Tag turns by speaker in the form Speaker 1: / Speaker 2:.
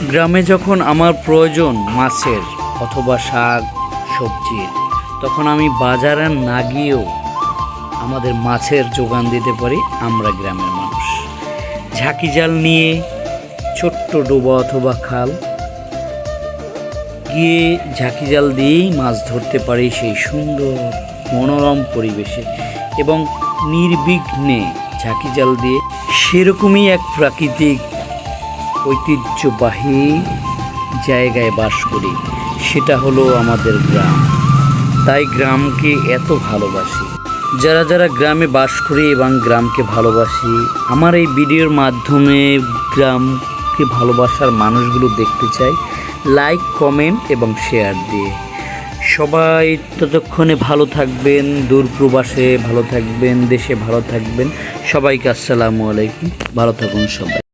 Speaker 1: গ্রামে যখন আমার প্রয়োজন মাছের অথবা শাক সবজির, তখন আমি বাজারে না গিয়েও আমাদের মাছের যোগান দিতে পারি আমরা গ্রামের মানুষ। ঝাঁকি জাল নিয়ে ছোট্ট ডোবা অথবা খাল গিয়ে ঝাঁকি জাল দিয়েই মাছ ধরতে পারি সেই সুন্দর মনোরম পরিবেশে এবং নির্বিঘ্নে ঝাঁকি জাল দিয়ে। সেরকমই এক প্রাকৃতিক ঐতিহ্যবাহী জায়গায় বাস করি, সেটা হলো আমাদের গ্রাম। তাই গ্রামকে এত ভালোবাসি। যারা যারা গ্রামে বাস করি এবং গ্রামকে ভালোবাসি, আমার এই ভিডিওর মাধ্যমে গ্রামকে ভালোবাসার মানুষগুলো দেখতে চাই লাইক, কমেন্ট এবং শেয়ার দিয়ে। সবাই ততক্ষণে ভালো থাকবেন, দূর প্রবাসে ভালো থাকবেন, দেশে ভালো থাকবেন। সবাইকে আসসালামু আলাইকুম, ভালো থাকুন সবাই।